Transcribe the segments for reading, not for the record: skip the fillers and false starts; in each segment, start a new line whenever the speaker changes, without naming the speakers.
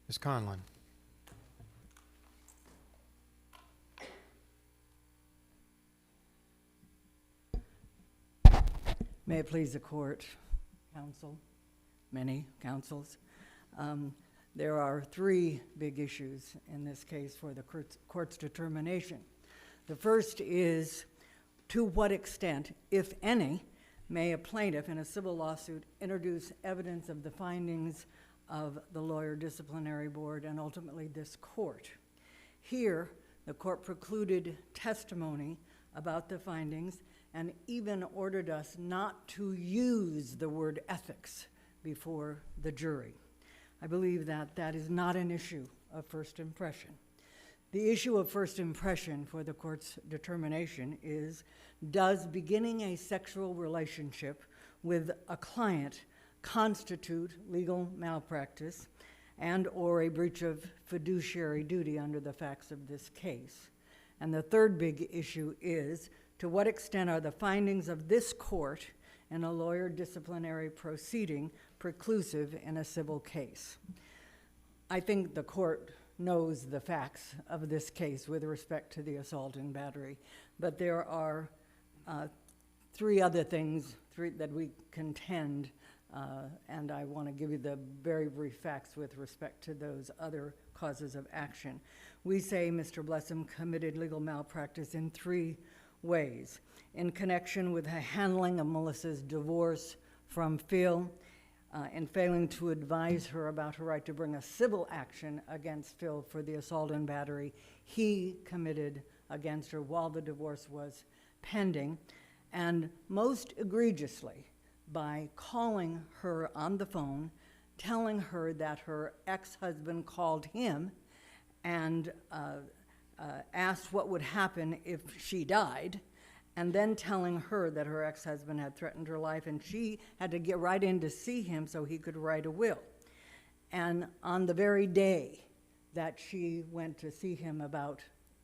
Ms. Conlin.
May it please the court, counsel, many counsels. There are three big issues in this case for the court's determination. The first is, to what extent, if any, may a plaintiff in a civil lawsuit introduce evidence of the findings of the Lawyer Disciplinary Board and ultimately this court? Here, the court precluded testimony about the findings and even ordered us not to use the word ethics before the jury. I believe that that is not an issue of first impression. The issue of first impression for the court's determination is, does beginning a sexual relationship with a client constitute legal malpractice and or a breach of fiduciary duty under the facts of this case? And the third big issue is, to what extent are the findings of this court in a lawyer disciplinary proceeding preclusive in a civil case? I think the court knows the facts of this case with respect to the assault and battery, but there are three other things that we contend, and I want to give you the very brief facts with respect to those other causes of action. We say Mr. Blessum committed legal malpractice in three ways: in connection with the handling of Melissa's divorce from Phil, in failing to advise her about her right to bring a civil action against Phil for the assault and battery he committed against her while the divorce was pending, and most egregiously, by calling her on the phone, telling her that her ex-husband called him and asked what would happen if she died, and then telling her that her ex-husband had threatened her life and she had to get right in to see him so he could write a will. And on the very day that she went to see him about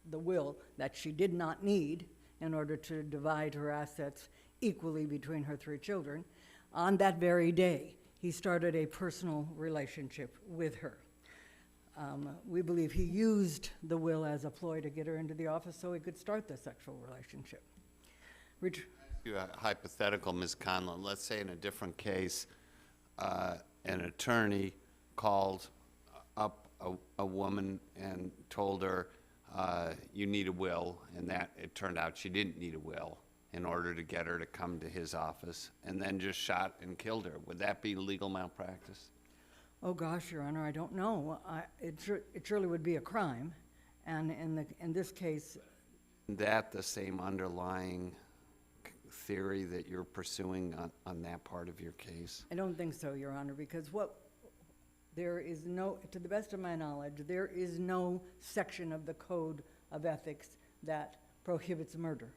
the will that she did not need in order to divide her assets equally between her three children, on that very day, he started a personal relationship with her. We believe he used the will as a ploy to get her into the office so he could start the sexual relationship.
A hypothetical, Ms. Conlin. Let's say in a different case, an attorney called up a woman and told her, you need a will, and that it turned out she didn't need a will in order to get her to come to his office, and then just shot and killed her. Would that be legal malpractice?
Oh gosh, Your Honor, I don't know. It surely would be a crime, and in this case,
Isn't that the same underlying theory that you're pursuing on that part of your case?
I don't think so, Your Honor, because there is no, to the best of my knowledge, there is no section of the Code of Ethics that prohibits murder.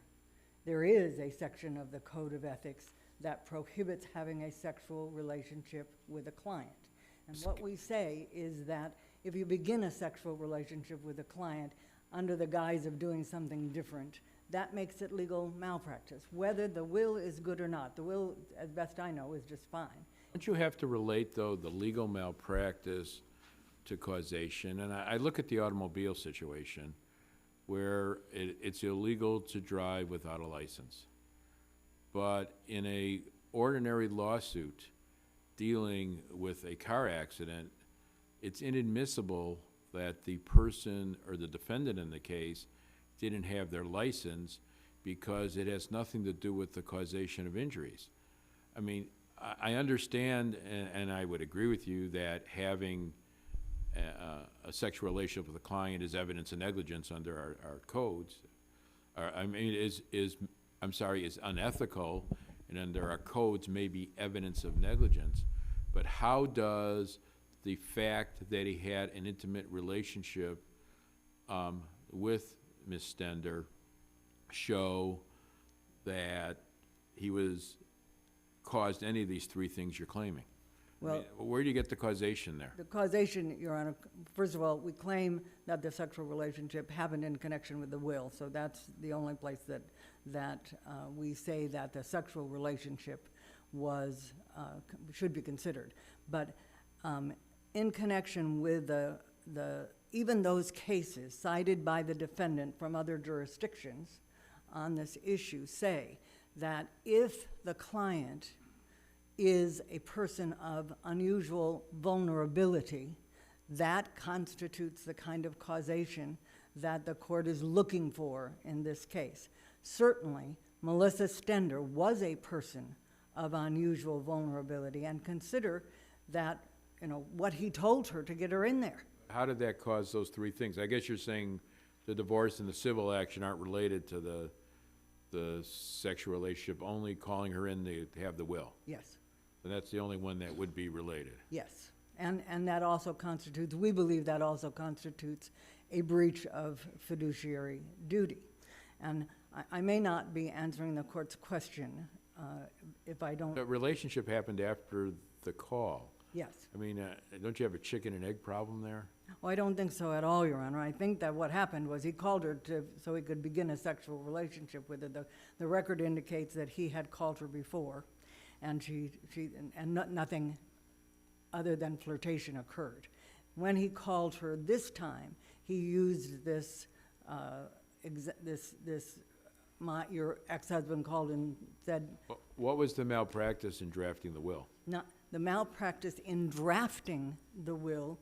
There is a section of the Code of Ethics that prohibits having a sexual relationship with a client. And what we say is that if you begin a sexual relationship with a client under the guise of doing something different, that makes it legal malpractice, whether the will is good or not. The will, as best I know, is just fine.
Don't you have to relate, though, the legal malpractice to causation? And I look at the automobile situation where it's illegal to drive without a license. But in a ordinary lawsuit dealing with a car accident, it's inadmissible that the person or the defendant in the case didn't have their license because it has nothing to do with the causation of injuries. I mean, I understand, and I would agree with you, that having a sexual relationship with a client is evidence of negligence under our codes. Is unethical, and under our codes may be evidence of negligence. But how does the fact that he had an intimate relationship with Ms. Stender show that he caused any of these three things you're claiming?
Well,
I mean, where do you get the causation there?
the causation, Your Honor, first of all, we claim that the sexual relationship happened in connection with the will, so that's the only place that we say that the sexual relationship should be considered. But in connection with even those cases cited by the defendant from other jurisdictions on this issue say that if the client is a person of unusual vulnerability, that constitutes the kind of causation that the court is looking for in this case. Certainly, Melissa Stender was a person of unusual vulnerability, and consider that, what he told her to get her in there.
How did that cause those three things? I guess you're saying the divorce and the civil action aren't related to the sexual relationship, only calling her in to have the will.
Yes,
And that's the only one that would be related.
yes. And that also constitutes, we believe that also constitutes a breach of fiduciary duty. And I may not be answering the court's question if I don't.
The relationship happened after the call.
Yes.
I mean, don't you have a chicken and egg problem there?
Well, I don't think so at all, Your Honor. I think that what happened was he called her so he could begin a sexual relationship with her. The record indicates that he had called her before, and nothing other than flirtation occurred. When he called her this time, he used your ex-husband called and said,
What was the malpractice in drafting the will?
not the malpractice in drafting the will.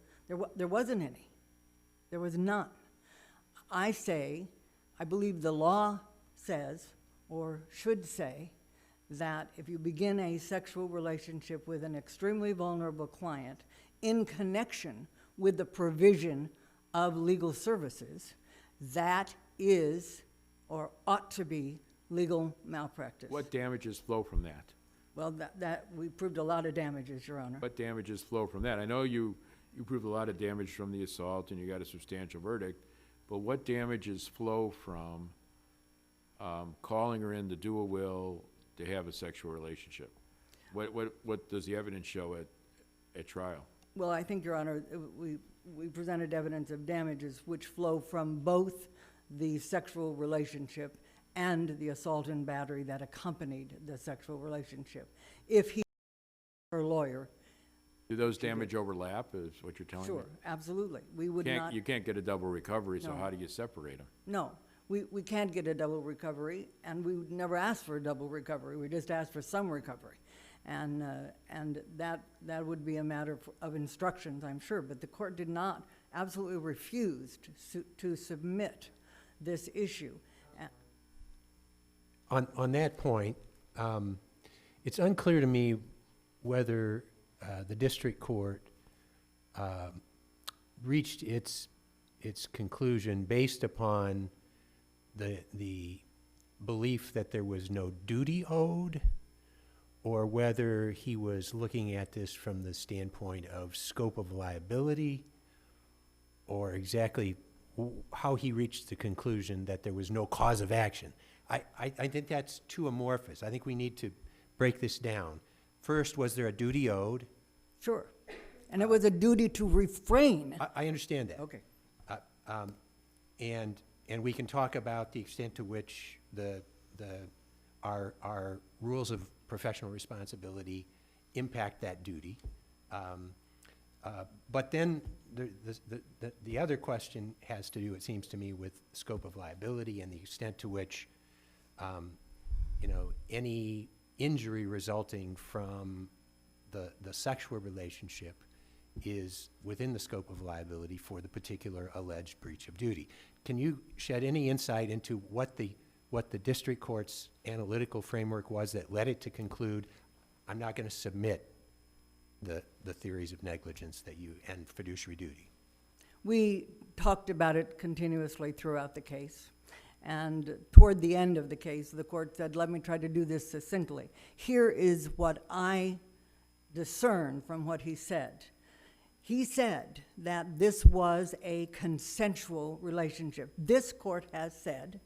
There wasn't any. There was none. I believe the law says, or should say, that if you begin a sexual relationship with an extremely vulnerable client in connection with the provision of legal services, that is or ought to be legal malpractice.
What damages flow from that?
Well, that we proved a lot of damages, Your Honor.
What damages flow from that? I know you proved a lot of damage from the assault and you got a substantial verdict, but what damages flow from calling her in to do a will to have a sexual relationship? What does the evidence show at trial?
Well, I think, Your Honor, we presented evidence of damages which flow from both the sexual relationship and the assault and battery that accompanied the sexual relationship. If he, her lawyer.
Do those damage overlap, is what you're telling me?
Sure, absolutely. We would not.
You can't get a double recovery, so
No.
how do you separate them?
No, we can't get a double recovery, and we would never ask for a double recovery. We just asked for some recovery. And that would be a matter of instructions, I'm sure. But the court did not, absolutely refused to submit this issue.
On that point, it's unclear to me whether the district court reached its conclusion based upon the belief that there was no duty owed, or whether he was looking at this from the standpoint of scope of liability, or exactly how he reached the conclusion that there was no cause of action. I think that's too amorphous. I think we need to break this down. First, was there a duty owed?
Sure. And it was a duty to refrain.
I understand that.
Okay.
And we can talk about the extent to which our rules of professional responsibility impact that duty. But then the other question has to do, it seems to me, with scope of liability and the extent to which any injury resulting from the sexual relationship is within the scope of liability for the particular alleged breach of duty. Can you shed any insight into what the district court's analytical framework was that led it to conclude, I'm not going to submit the theories of negligence and fiduciary duty?
We talked about it continuously throughout the case. And toward the end of the case, the court said, let me try to do this succinctly. Here is what I discern from what he said. He said that this was a consensual relationship. This court has said,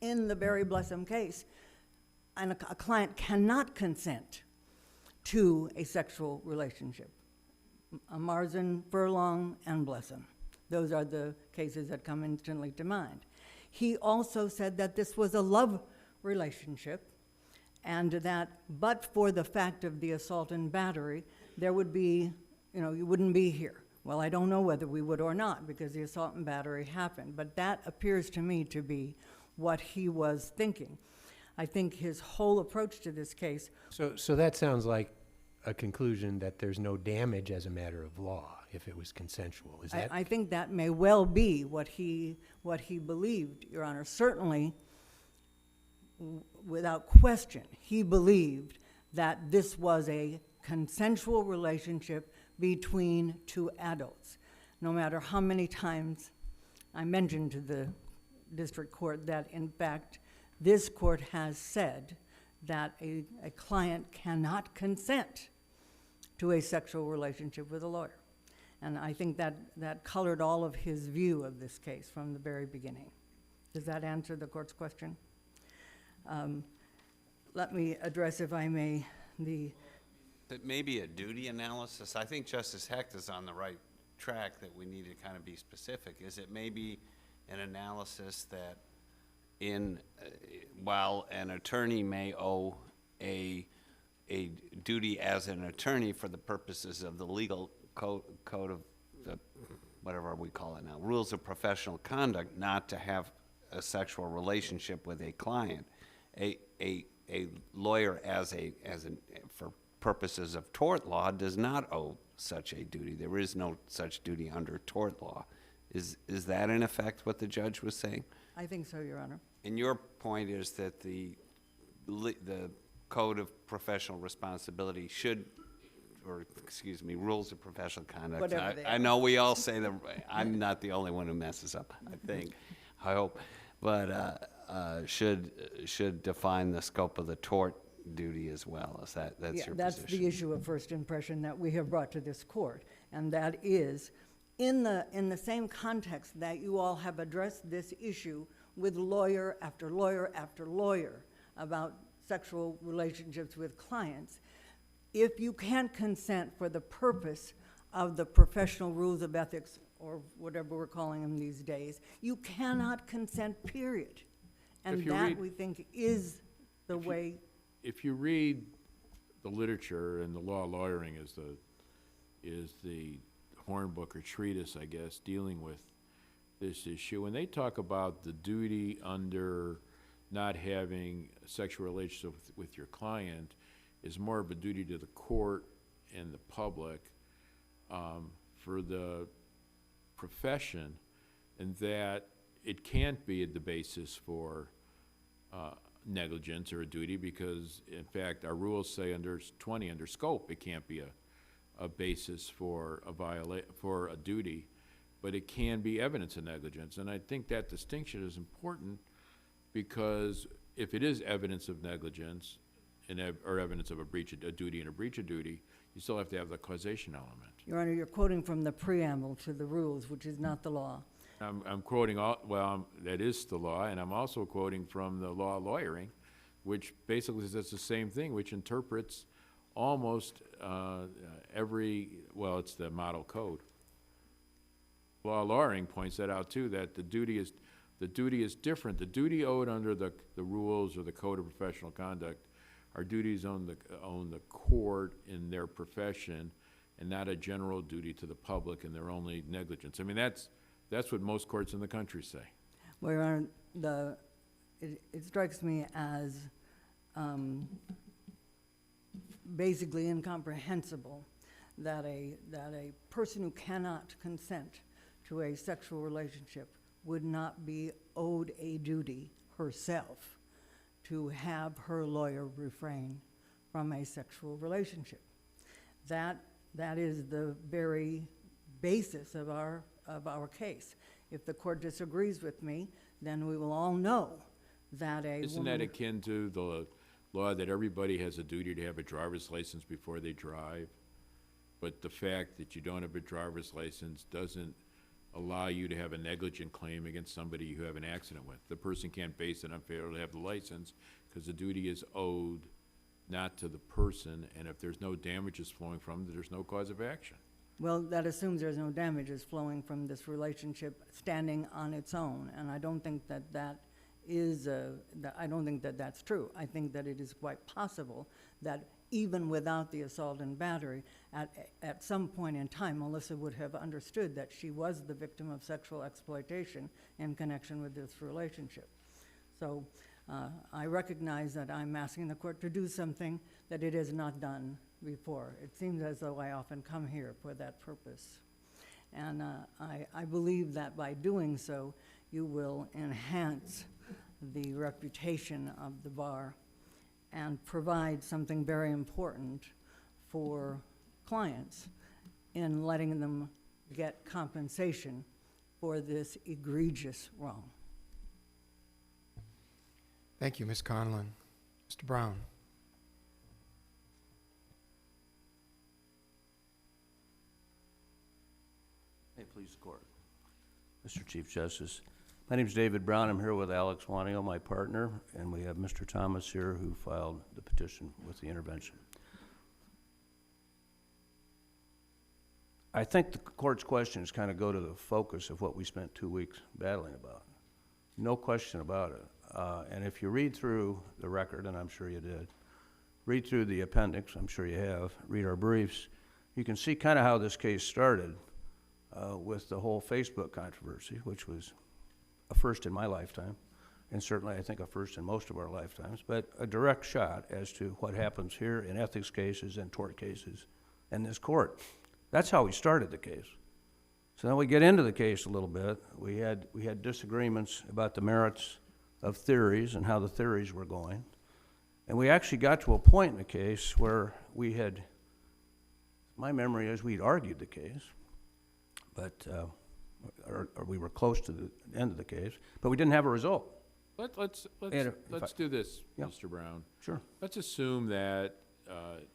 in the Barry Blessum case, a client cannot consent to a sexual relationship. Marsden, Furlong, and Blessum. Those are the cases that come instantly to mind. He also said that this was a love relationship, and that but for the fact of the assault and battery, there would be you wouldn't be here. Well, I don't know whether we would or not, because the assault and battery happened, but that appears to me to be what he was thinking. I think his whole approach to this case,
So that sounds like a conclusion that there's no damage as a matter of law if it was consensual. Is that?
I think that may well be what he believed, Your Honor. Certainly, without question, he believed that this was a consensual relationship between two adults. No matter how many times I mentioned to the district court that, in fact, this court has said that a client cannot consent to a sexual relationship with a lawyer. And I think that colored all of his view of this case from the very beginning. Does that answer the court's question? Let me address, if I may,
It may be a duty analysis. I think Justice Hecht is on the right track, that we need to kind of be specific. Is it maybe an analysis that while an attorney may owe a duty as an attorney for the purposes of the legal code of the, whatever we call it now, rules of professional conduct, not to have a sexual relationship with a client, a lawyer for purposes of tort law does not owe such a duty. There is no such duty under tort law. Is that in effect what the judge was saying?
I think so, Your Honor.
And your point is that the code of professional responsibility should, or excuse me, rules of professional conduct.
Whatever they
I
are.
know we all say them. I'm not the only one who messes up, I think, I hope. But should define the scope of the tort duty as well. Is that's
Yeah,
your
that's
position?
the issue of first impression that we have brought to this court, and that is, in the same context that you all have addressed this issue with lawyer after lawyer after lawyer about sexual relationships with clients, if you can't consent for the purpose of the professional rules of ethics, or whatever we're calling them these days, you cannot consent, period. And
If you
that,
read-
we think, is the way.
If you read the literature, and the law of lawyering is the hornbook or treatise, I guess, dealing with this issue, when they talk about the duty under not having a sexual relationship with your client is more of a duty to the court and the public, for the profession, and that it can't be the basis for negligence or a duty, because in fact our rules say under scope it can't be a basis for a duty, but it can be evidence of negligence. And I think that distinction is important, because if it is evidence of negligence or evidence of a duty and a breach of duty, you still have to have the causation element.
Your Honor, you're quoting from the preamble to the rules, which is not the law.
I'm quoting, that is the law, and I'm also quoting from the law of lawyering, which basically says the same thing, which interprets almost it's the model code. Law of lawyering points that out too, that the duty is different. The duty owed under the rules or the code of professional conduct are duties on the court in their profession, and not a general duty to the public and their only negligence. I mean, that's what most courts in the country say.
Well, Your Honor, it strikes me as basically incomprehensible that a person who cannot consent to a sexual relationship would not be owed a duty herself to have her lawyer refrain from a sexual relationship. That is the very basis of our case. If the court disagrees with me, then we will all know that a
Isn't that akin to the law that everybody has a duty to have a driver's license before they drive? But the fact that you don't have a driver's license doesn't allow you to have a negligent claim against somebody you have an accident with. The person can't base it on failure to have the license, because the duty is owed not to the person, and if there's no damages flowing from it, there's no cause of action.
Well, that assumes there's no damages flowing from this relationship standing on its own, and I don't think I don't think that that's true. I think that it is quite possible that even without the assault and battery, at some point in time, Melissa would have understood that she was the victim of sexual exploitation in connection with this relationship. So I recognize that I'm asking the court to do something that it has not done before. It seems as though I often come here for that purpose. And I believe that by doing so, you will enhance the reputation of the bar and provide something very important for clients in letting them get compensation for this egregious wrong.
Thank you, Ms. Conlin. Mr. Brown.
May it please the court. Mr. Chief Justice, my name is David Brown. I'm here with Alex Wanio, my partner, and we have Mr. Thomas here who filed the petition with the intervention. I think the court's questions kind of go to the focus of what we spent 2 weeks battling about. No question about it. And if you read through the record, and I'm sure you did, read through the appendix, I'm sure you have, read our briefs, you can see kind of how this case started with the whole Facebook controversy, which was a first in my lifetime, and certainly I think a first in most of our lifetimes, but a direct shot as to what happens here in ethics cases and tort cases in this court. That's how we started the case. So then we get into the case a little bit. We had disagreements about the merits of theories and how the theories were going. And we actually got to a point in the case where we had, my memory is we'd argued the case, but or we were close to the end of the case, but we didn't have a result.
Let's do this,
Yeah.
Mr. Brown.
Sure.
Let's assume that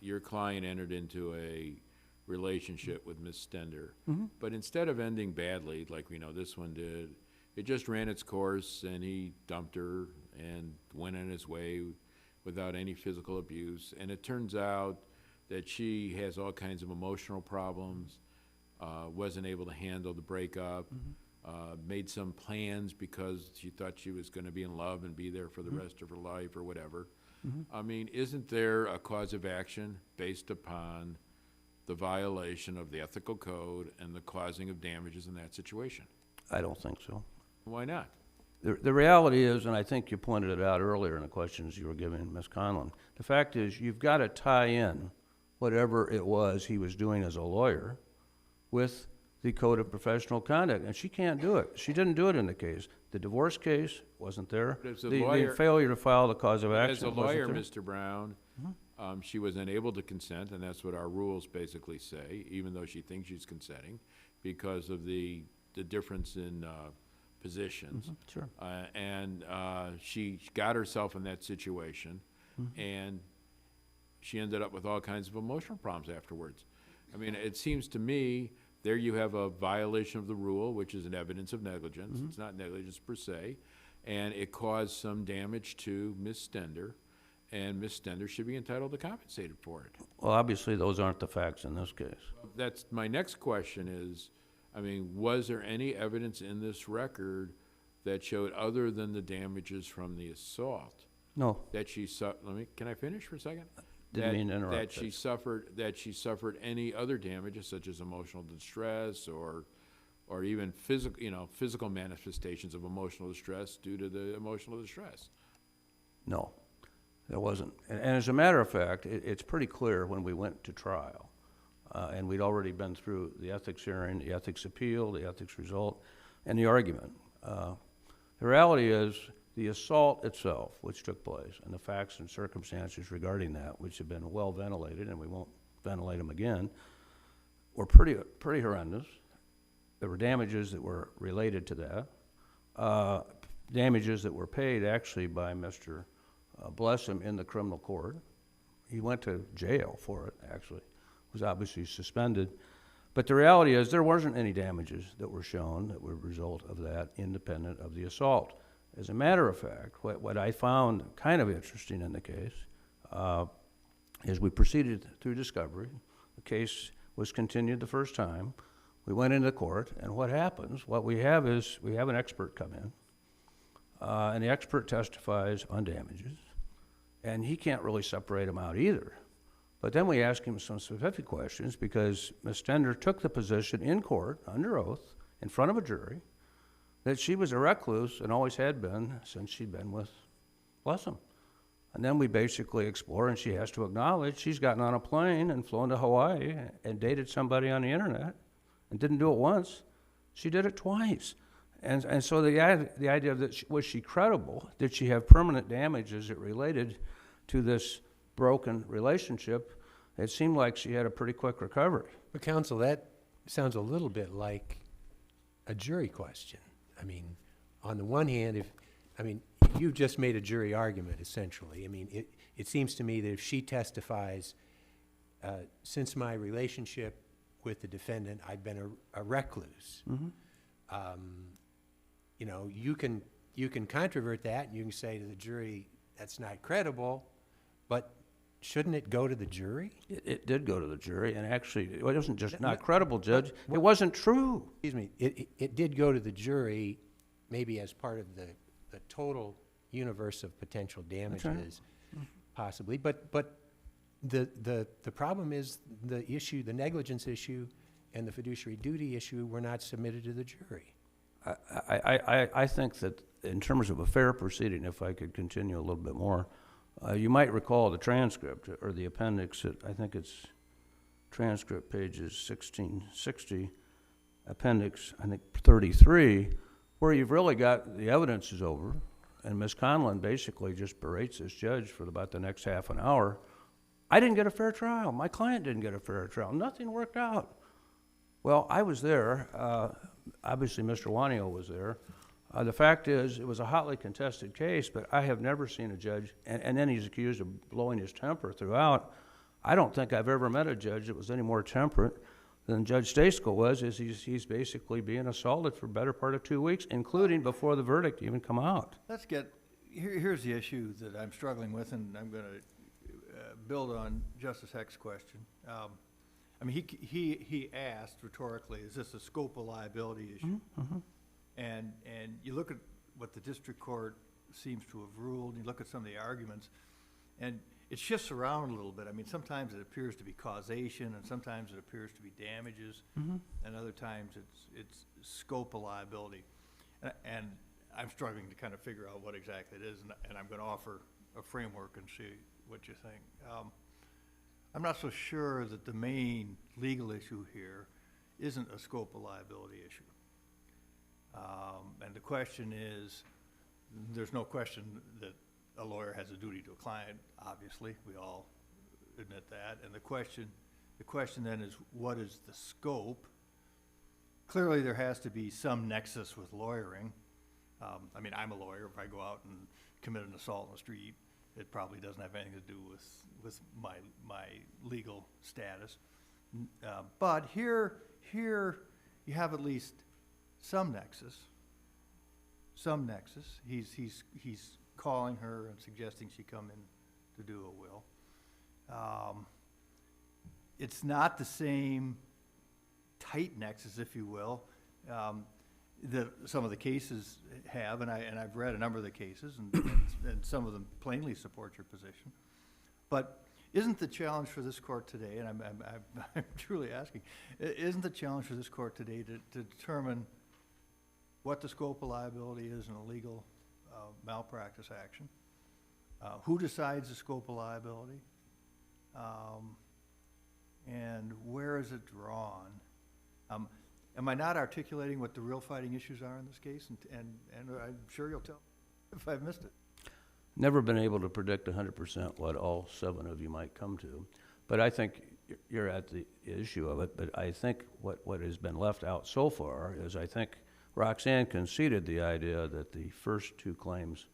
your client entered into a relationship with Ms. Stender, but instead of ending badly, like we know this one did, it just ran its course and he dumped her and went on his way without any physical abuse. And it turns out that she has all kinds of emotional problems, wasn't able to handle the breakup, made some plans because she thought she was going to be in love and be there for the rest of her life or whatever. I mean, isn't there a cause of action based upon the violation of the ethical code and the causing of damages in that situation?
I don't think so.
Why not?
The reality is, and I think you pointed it out earlier in the questions you were giving Ms. Conlin, the fact is you've got to tie in whatever it was he was doing as a lawyer with the code of professional conduct, and she can't do it. She didn't do it in the case. The divorce case wasn't there.
But as a
The
lawyer-
failure to file the cause of action
As a
wasn't
lawyer,
there.
Mr. Brown, she was unable to consent, and that's what our rules basically say, even though she thinks she's consenting, because of the difference in positions.
Sure.
And she got herself in that situation, and she ended up with all kinds of emotional problems afterwards. I mean, it seems to me there you have a violation of the rule, which is an evidence of negligence. It's not negligence per se, and it caused some damage to Ms. Stender, and Ms. Stender should be entitled to compensated for it.
Well, obviously, those aren't the facts in this case.
That's my next question is, I mean, was there any evidence in this record that showed, other than the damages from the assault,
No,
that she can I finish for a second?
Didn't mean to interrupt.
That she suffered any other damages, such as emotional distress or even physical manifestations of emotional distress due to the emotional distress?
no, there wasn't. And as a matter of fact, it's pretty clear when we went to trial, and we'd already been through the ethics hearing, the ethics appeal, the ethics result, and the argument. The reality is the assault itself, which took place, and the facts and circumstances regarding that, which have been well ventilated, and we won't ventilate them again, were pretty horrendous. There were damages that were related to that, damages that were paid actually by Mr. Blessum in the criminal court. He went to jail for it, actually. Was obviously suspended. But the reality is there wasn't any damages that were shown that were a result of that, independent of the assault. As a matter of fact, what I found kind of interesting in the case is we proceeded through discovery. The case was continued the first time. We went into court, and what happens, what we have is we have an expert come in, and the expert testifies on damages, and he can't really separate them out either. But then we asked him some specific questions because Ms. Stender took the position in court, under oath, in front of a jury, that she was a recluse and always had been since she'd been with Blessum. And then we basically explore, and she has to acknowledge she's gotten on a plane and flown to Hawaii and dated somebody on the internet and didn't do it once. She did it twice. And so the idea of that, was she credible? Did she have permanent damage as it related to this broken relationship? It seemed like she had a pretty quick recovery.
But counsel, that sounds a little bit like a jury question. I mean, on the one hand, you just made a jury argument, essentially. I mean, it seems to me that if she testifies, since my relationship with the defendant, I've been a recluse. You know, you can controvert that, and you can say to the jury, that's not credible, but shouldn't it go to the jury?
It did go to the jury, and actually, it wasn't just not credible, Judge. It wasn't true.
Excuse me, it did go to the jury, maybe as part of the total universe of potential damages, possibly. But the problem is the issue, the negligence issue, and the fiduciary duty issue were not submitted to the jury.
I think that in terms of a fair proceeding, if I could continue a little bit more, you might recall the transcript or the appendix. I think it's transcript pages 1660, appendix, I think 33, where you've really got the evidence is over, and Ms. Conlin basically just berates this judge for about the next half an hour. I didn't get a fair trial. My client didn't get a fair trial. Nothing worked out. Well, I was there. Obviously, Mr. Wanio was there. The fact is, it was a hotly contested case, but I have never seen a judge, and then he's accused of blowing his temper throughout. I don't think I've ever met a judge that was any more temperate than Judge Stasko was. He's basically being assaulted for the better part of 2 weeks, including before the verdict even come out.
Let's get, here's the issue that I'm struggling with, and I'm going to build on Justice Hecht's question. I mean, he asked rhetorically, is this a scope of liability issue? And you look at what the district court seems to have ruled, and you look at some of the arguments, and it shifts around a little bit. I mean, sometimes it appears to be causation, and sometimes it appears to be damages, and other times it's scope of liability. And I'm struggling to kind of figure out what exactly it is, and I'm going to offer a framework and see what you think. I'm not so sure that the main legal issue here isn't a scope of liability issue. And the question is, there's no question that a lawyer has a duty to a client, obviously, we all admit that. And the question then is, what is the scope? Clearly there has to be some nexus with lawyering. I mean, I'm a lawyer. If I go out and commit an assault on the street, it probably doesn't have anything to do with my legal status. But here you have at least some nexus. He's calling her and suggesting she come in to do a will. It's not the same tight nexus, if you will, that some of the cases have, and I've read a number of the cases, and some of them plainly support your position. But isn't the challenge for this court today, and I'm truly asking, isn't the challenge for this court today to determine what the scope of liability is in a legal malpractice action? Who decides the scope of liability? And where is it drawn? Am I not articulating what the real fighting issues are in this case? And I'm sure you'll tell if I've missed it.
Never been able to predict 100% what all 7 of you might come to. But I think you're at the issue of it. But I think what has been left out so far is I think Roxanne conceded the idea that the first 2 claims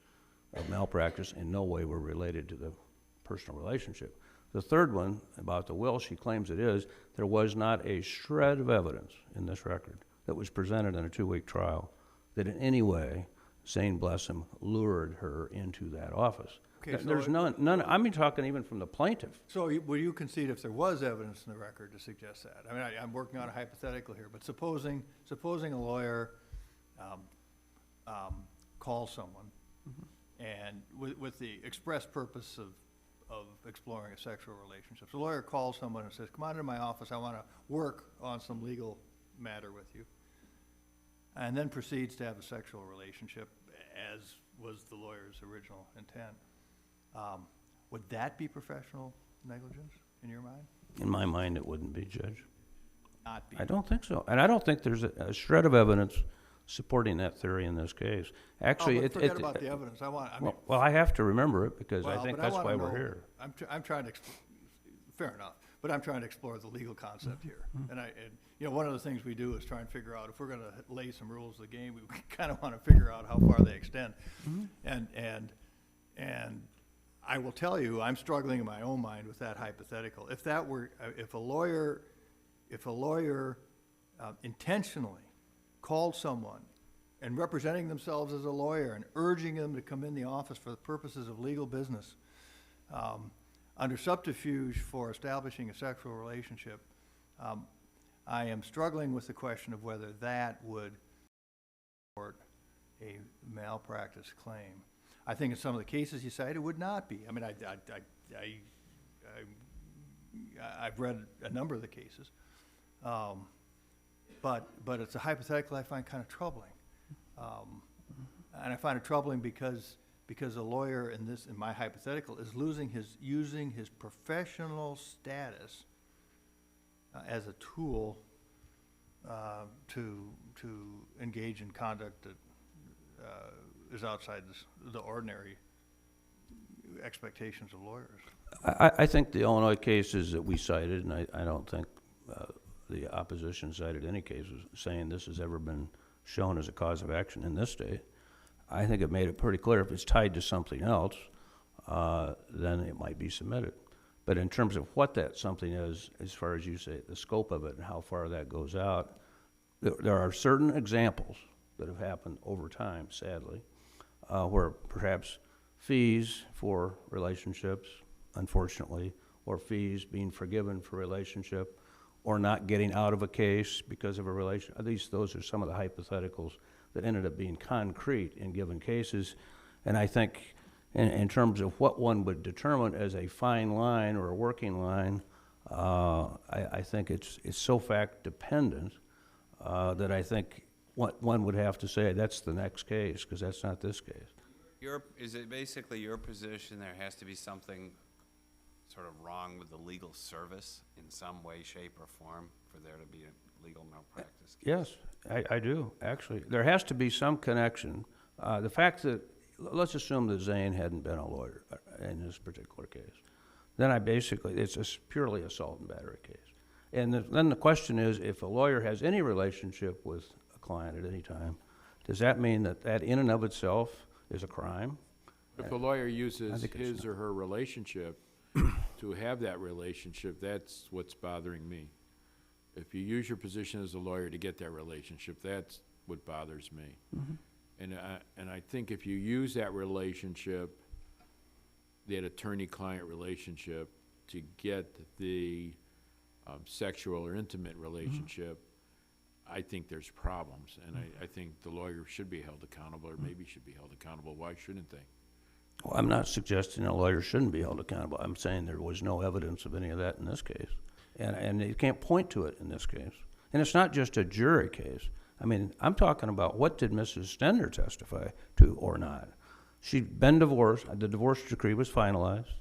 of malpractice in no way were related to the personal relationship. The third one, about the will, she claims it is. There was not a shred of evidence in this record that was presented in a 2-week trial that in any way St. Blessum lured her into that office.
Okay,
There's none. I'm talking even from the plaintiff.
So will you concede if there was evidence in the record to suggest that? I mean, I'm working on a hypothetical here, but supposing a lawyer calls someone and with the express purpose of exploring a sexual relationship. So a lawyer calls someone and says, come on into my office, I want to work on some legal matter with you, and then proceeds to have a sexual relationship, as was the lawyer's original intent. Would that be professional negligence in your mind?
In my mind, it wouldn't be, Judge.
Not be.
I don't think so. And I don't think there's a shred of evidence supporting that theory in this case. Actually,
But forget about the evidence. I mean,
well, I have to remember it because I
well,
think
but
that's
wanna
why we're
know-
here.
I'm trying to, fair enough, but I'm trying to explore the legal concept here. And you know, one of the things we do is try and figure out, if we're gonna lay some rules of the game, we kind of want to figure out how far they extend. And I will tell you, I'm struggling in my own mind with that hypothetical. If that were, if a lawyer intentionally called someone and representing themselves as a lawyer and urging them to come in the office for the purposes of legal business, under subterfuge for establishing a sexual relationship, I am struggling with the question of whether that would support a malpractice claim. I think in some of the cases you cited, it would not be. I mean, I've read a number of the cases, but it's a hypothetical I find kind of troubling, and I find it troubling because a lawyer in my hypothetical is using his professional status as a tool to engage in conduct that is outside the ordinary expectations of lawyers.
I think the Illinois cases that we cited, and I don't think the opposition cited any cases saying this has ever been shown as a cause of action in this state. I think it made it pretty clear if it's tied to something else, then it might be submitted. But in terms of what that something is, as far as you say, the scope of it and how far that goes out, there are certain examples that have happened over time, sadly, where perhaps fees for relationships, unfortunately, or fees being forgiven for relationship, or not getting out of a case because of a relation. At least those are some of the hypotheticals that ended up being concrete in given cases. And I think in terms of what one would determine as a fine line or a working line, I think it's so fact dependent that I think one would have to say that's the next case, because that's not this case.
Is it basically your position there has to be something sort of wrong with the legal service in some way, shape, or form for there to be a legal malpractice case?
Yes, I do, actually. There has to be some connection. The fact that, let's assume that Zane hadn't been a lawyer in this particular case. Then it's a purely assault and battery case. And then the question is, if a lawyer has any relationship with a client at any time, does that mean that in and of itself is a crime?
If a lawyer uses
think it's
his or her relationship to have that relationship, that's what's bothering me. If you use your position as a lawyer to get that relationship, that's what bothers me. And I think if you use that relationship, that attorney-client relationship, to get the sexual or intimate relationship, I think there's problems. And I think the lawyer should be held accountable, or maybe should be held accountable. Why shouldn't they?
Well, I'm not suggesting a lawyer shouldn't be held accountable. I'm saying there was no evidence of any of that in this case. And you can't point to it in this case. And it's not just a jury case. I mean, I'm talking about what did Mrs. Stender testify to or not. She'd been divorced. The divorce decree was finalized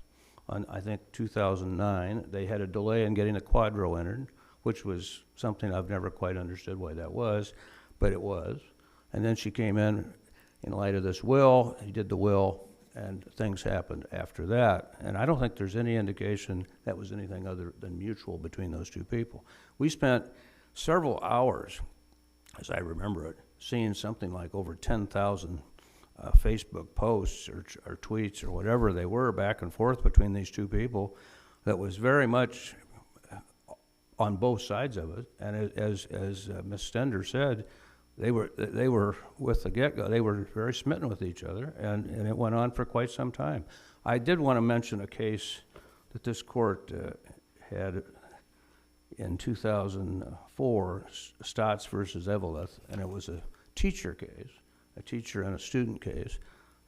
on, I think, 2009. They had a delay in getting the quadro entered, which was something I've never quite understood why that was, but it was. And then she came in light of this will. He did the will, and things happened after that. And I don't think there's any indication that was anything other than mutual between those two people. We spent several hours, as I remember it, seeing something like over 10,000 Facebook posts or tweets or whatever they were back and forth between these two people that was very much on both sides of it. And as Ms. Stender said, they were with the get-go. They were very smitten with each other, and it went on for quite some time. I did want to mention a case that this court had in 2004, Stotts versus Eveleth, and it was a teacher case, a teacher and a student case.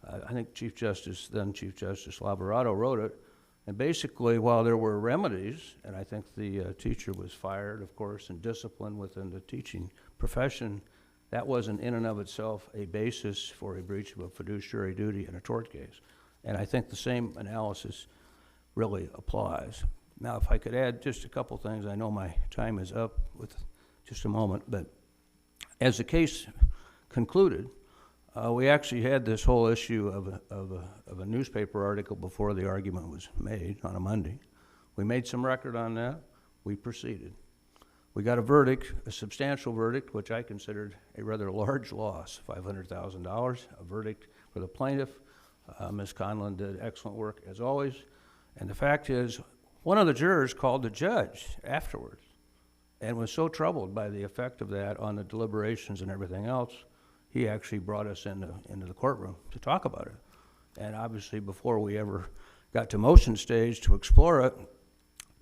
I think then Chief Justice Lavarado wrote it, And basically, while there were remedies, and I think the teacher was fired, of course, and disciplined within the teaching profession, that wasn't in and of itself a basis for a breach of a fiduciary duty in a tort case. And I think the same analysis really applies. Now, if I could add just a couple things, I know my time is up with just a moment, but as the case concluded, we actually had this whole issue of a newspaper article before the argument was made on a Monday. We made some record on that. We proceeded. We got a verdict, a substantial verdict, which I considered a rather large loss, $500,000, a verdict for the plaintiff. Ms. Conlin did excellent work, as always. And the fact is, one of the jurors called the judge afterwards and was so troubled by the effect of that on the deliberations and everything else, he actually brought us into the courtroom to talk about it. And obviously, before we ever got to motion stage to explore it,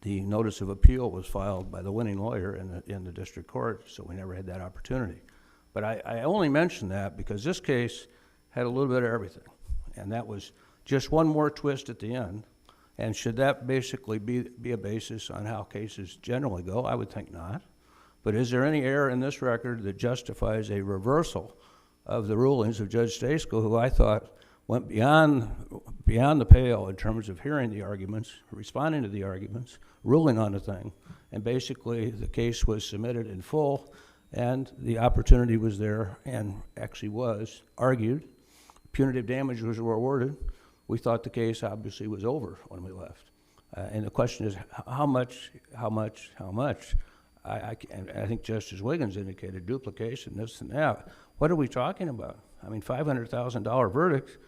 the notice of appeal was filed by the winning lawyer in the district court, so we never had that opportunity. But I only mention that because this case had a little bit of everything, and that was just one more twist at the end. And should that basically be a basis on how cases generally go? I would think not. But is there any error in this record that justifies a reversal of the rulings of Judge Stasko, who I thought went beyond the pale in terms of hearing the arguments, responding to the arguments, ruling on the thing, and basically the case was submitted in full, and the opportunity was there, and actually was argued. Punitive damages were awarded. We thought the case obviously was over when we left. And the question is, how much? I think Justice Wiggins indicated duplication, this and that. What are we talking about? I mean, $500,000 verdict,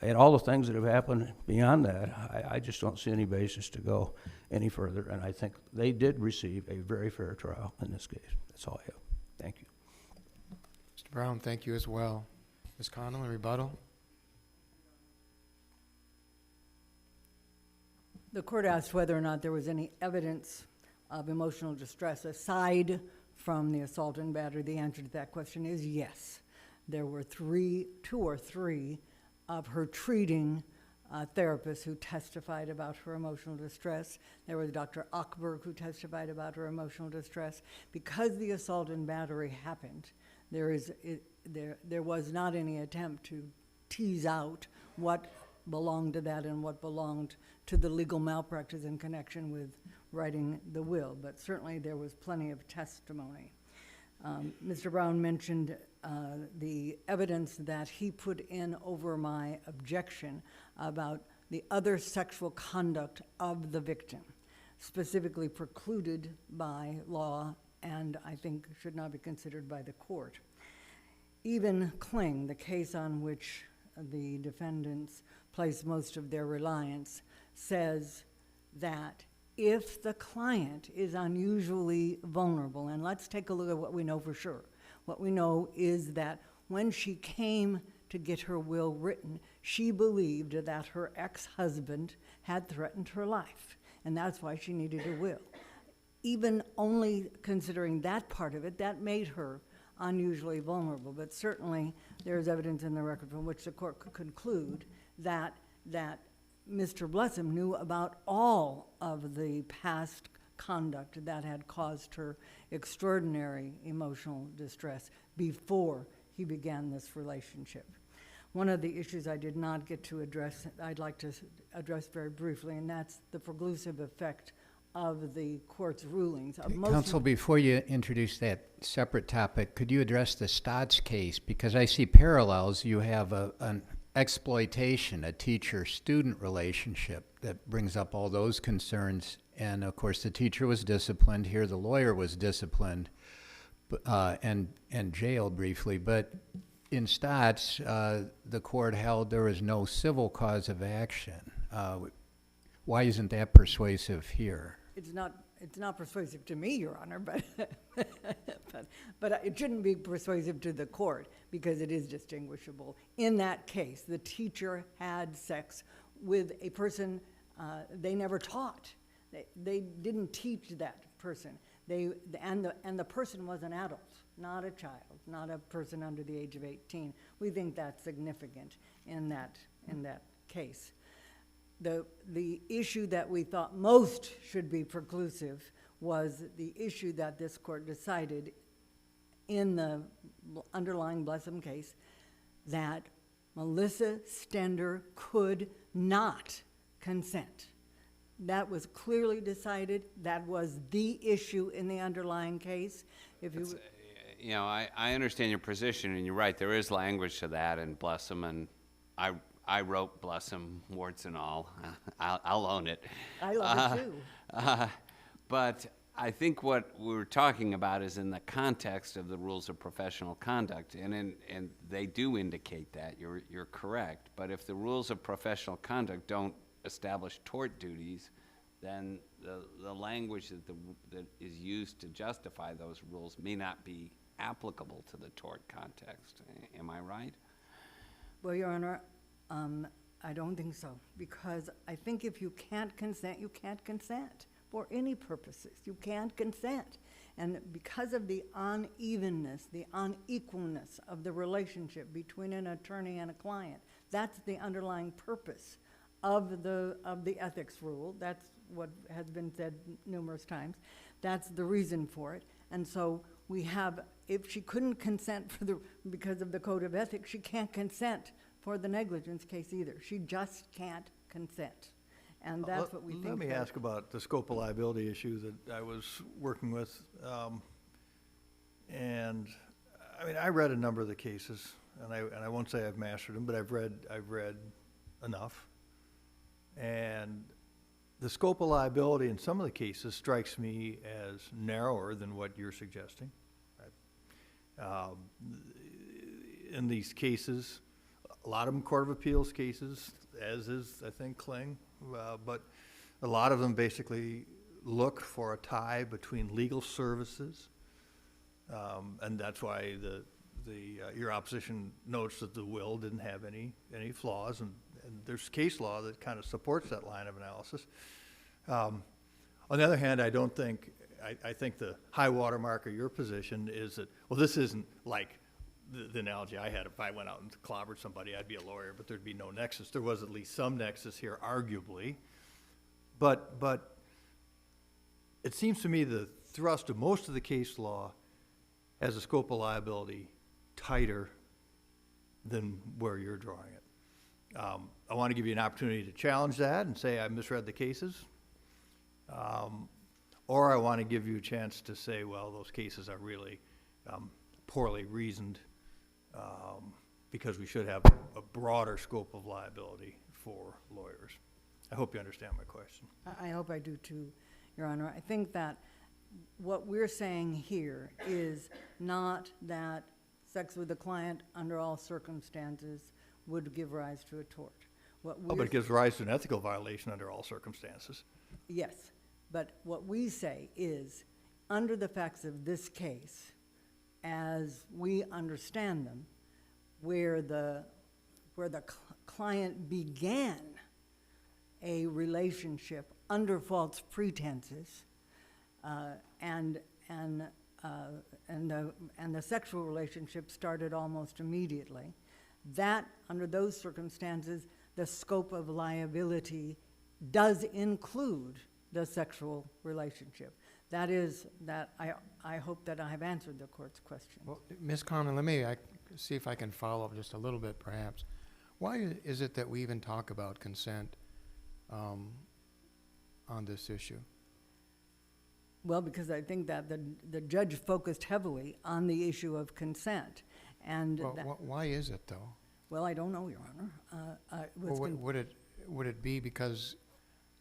and all the things that have happened beyond that, I just don't see any basis to go any further. And I think they did receive a very fair trial in this case. That's all I have. Thank you.
Mr. Brown, thank you as well. Ms. Conlin, rebuttal?
The court asked whether or not there was any evidence of emotional distress aside from the assault and battery. The answer to that question is yes. There were two or three of her treating therapists who testified about her emotional distress. There was Dr. Ackberg who testified about her emotional distress. Because the assault and battery happened, there was not any attempt to tease out what belonged to that and what belonged to the legal malpractice in connection with writing the will, but certainly there was plenty of testimony. Mr. Brown mentioned the evidence that he put in over my objection about the other sexual conduct of the victim, specifically precluded by law and I think should not be considered by the court. Even Kling, the case on which the defendants place most of their reliance, says that if the client is unusually vulnerable, and let's take a look at what we know for sure. What we know is that when she came to get her will written, she believed that her ex-husband had threatened her life, and that's why she needed a will. Even only considering that part of it, that made her unusually vulnerable, but certainly there's evidence in the record from which the court could conclude that Mr. Blessum knew about all of the past conduct that had caused her extraordinary emotional distress before he began this relationship. One of the issues I did not get to address, I'd like to address very briefly, and that's the preclusive effect of the court's rulings.
Counsel, before you introduce that separate topic, could you address the Stotts case? Because I see parallels. You have an exploitation, a teacher-student relationship that brings up all those concerns. And of course, the teacher was disciplined. Here, the lawyer was disciplined and jailed briefly. But in Stotts, the court held there was no civil cause of action. Why isn't that persuasive here?
It's not persuasive to me, Your Honor, but it shouldn't be persuasive to the court because it is distinguishable. In that case, the teacher had sex with a person they never taught. They didn't teach that person. And the person was an adult, not a child, not a person under the age of 18. We think that's significant in that case. the issue that we thought most should be preclusive was the issue that this court decided in the underlying Blessum case, that Melissa Stender could not consent. That was clearly decided. That was the issue in the underlying case. If you,
You know, I understand your position, and you're right, there is language to that in Blessum, and I wrote Blessum, warts and all. I'll own it.
I love it too.
But I think what we're talking about is in the context of the rules of professional conduct, and they do indicate that. You're correct. But if the rules of professional conduct don't establish tort duties, then the language that is used to justify those rules may not be applicable to the tort context. Am I right?
Well, Your Honor, I don't think so, because I think if you can't consent, you can't consent for any purposes. You can't consent. And because of the unevenness, the unequalness of the relationship between an attorney and a client, that's the underlying purpose of the ethics rule. That's what has been said numerous times. That's the reason for it. And so we have, if she couldn't consent because of the code of ethics, she can't consent for the negligence case either. She just can't consent. And that's what we think.
Let me ask about the scope of liability issue that I was working with. And I mean, I read a number of the cases, and I won't say I've mastered them, but I've read enough. And the scope of liability in some of the cases strikes me as narrower than what you're suggesting. In these cases, a lot of them Court of Appeals cases, as is, I think, Kling, but a lot of them basically look for a tie between legal services, and that's why your opposition notes that the will didn't have any flaws, and there's case law that kind of supports that line of analysis. On the other hand, I think the high water mark of your position is that, well, this isn't like the analogy I had. If I went out and clobbered somebody, I'd be a lawyer, but there'd be no nexus. There was at least some nexus here, arguably. But it seems to me the thrust of most of the case law has a scope of liability tighter than where you're drawing it. I want to give you an opportunity to challenge that and say I misread the cases. Or I want to give you a chance to say, well, those cases are really poorly reasoned because we should have a broader scope of liability for lawyers. I hope you understand my question.
I hope I do too, Your Honor. I think that what we're saying here is not that sex with a client under all circumstances would give rise to a tort.
But it gives rise to an ethical violation under all circumstances.
Yes, but what we say is, under the facts of this case, as we understand them, where the client began a relationship under false pretenses, and the sexual relationship started almost immediately, that under those circumstances, the scope of liability does include the sexual relationship. That is, I hope that I have answered the court's question.
Well, Ms. Conlin, let me see if I can follow up just a little bit, perhaps. Why is it that we even talk about consent on this issue?
Well, because I think that the judge focused heavily on the issue of consent. And
Well, why is it, though?
well, I don't know, Your Honor.
Would it be because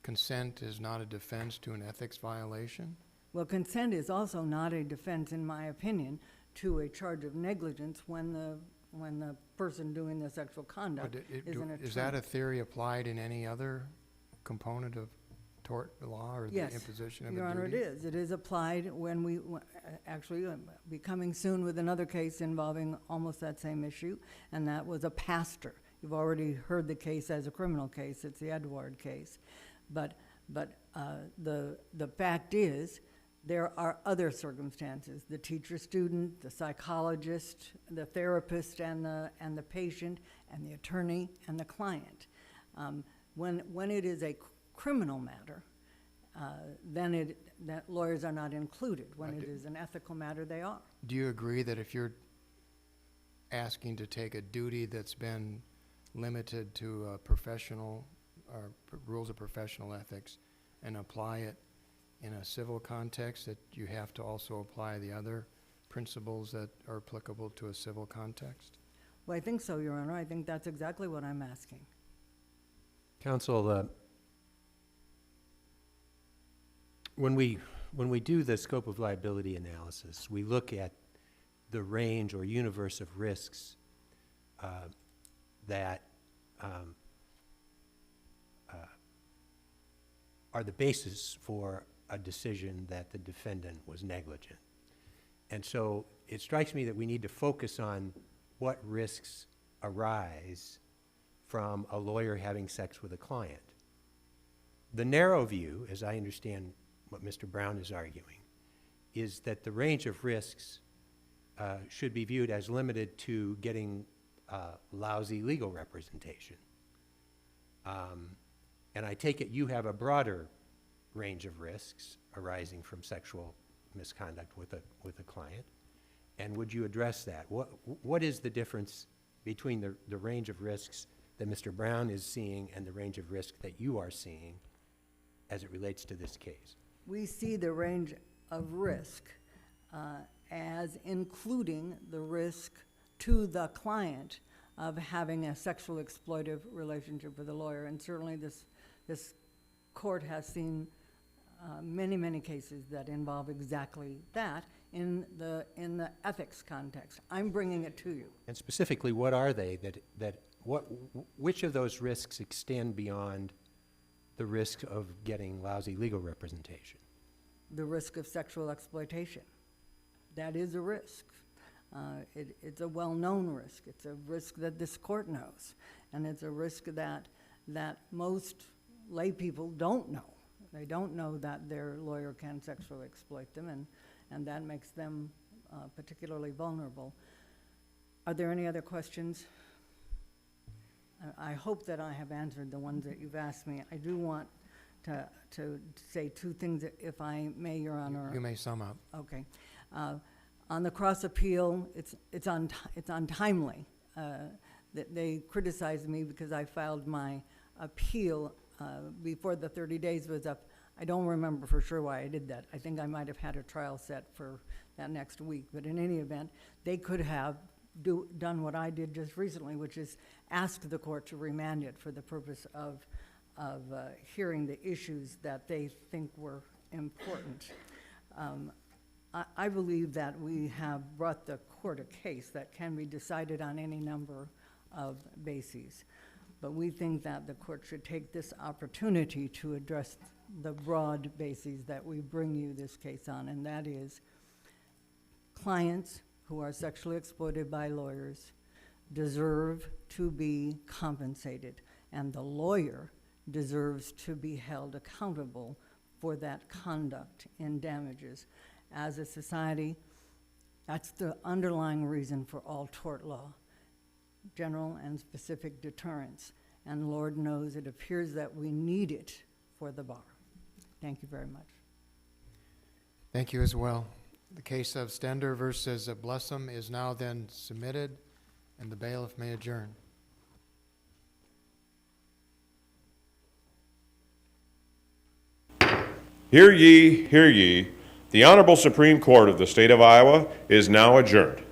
consent is not a defense to an ethics violation?
Well, consent is also not a defense, in my opinion, to a charge of negligence when the person doing the sexual conduct is an attorney.
Is that a theory applied in any other component of tort law or the imposition of a duty?
Your Honor, it is. It is applied when we actually be coming soon with another case involving almost that same issue, and that was a pastor. You've already heard the case as a criminal case. It's the Edward case. But the fact is, there are other circumstances: the teacher-student, the psychologist, the therapist, and the patient, and the attorney and the client. When it is a criminal matter, then that lawyers are not included. When it is an ethical matter, they are.
Do you agree that if you're asking to take a duty that's been limited to a professional, or rules of professional ethics, and apply it in a civil context, that you have to also apply the other principles that are applicable to a civil context?
Well, I think so, Your Honor. I think that's exactly what I'm asking.
Counsel, when we do the scope of liability analysis, we look at the range or universe of risks that are the basis for a decision that the defendant was negligent. And so it strikes me that we need to focus on what risks arise from a lawyer having sex with a client. The narrow view, as I understand what Mr. Brown is arguing, is that the range of risks should be viewed as limited to getting lousy legal representation. And I take it you have a broader range of risks arising from sexual misconduct with a client. And would you address that? What is the difference between the range of risks that Mr. Brown is seeing and the range of risk that you are seeing as it relates to this case?
We see the range of risk as including the risk to the client of having a sexual exploitive relationship with a lawyer. And certainly this court has seen many, many cases that involve exactly that in the ethics context. I'm bringing it to you.
And specifically, what are they which of those risks extend beyond the risk of getting lousy legal representation?
The risk of sexual exploitation. That is a risk. It's a well-known risk. It's a risk that this court knows. And it's a risk that most lay people don't know. They don't know that their lawyer can sexually exploit them, and that makes them particularly vulnerable. Are there any other questions? I hope that I have answered the ones that you've asked me. I do want to say two things, if I may, Your Honor.
You may sum up.
Okay. On the cross appeal, it's untimely. That they criticized me because I filed my appeal before the 30 days was up. I don't remember for sure why I did that. I think I might have had a trial set for that next week. But in any event, they could have done what I did just recently, which is ask the court to remand it for the purpose of hearing the issues that they think were important. I believe that we have brought the court a case that can be decided on any number of bases. But we think that the court should take this opportunity to address the broad bases that we bring you this case on, and that is clients who are sexually exploited by lawyers deserve to be compensated, and the lawyer deserves to be held accountable for that conduct in damages. As a society, that's the underlying reason for all tort law, general and specific deterrence. And Lord knows it appears that we need it for the bar. Thank you very much.
Thank you as well. The case of Stender versus Blessum is now then submitted, and the bailiff may adjourn.
Hear ye, hear ye. The Honorable Supreme Court of the State of Iowa is now adjourned.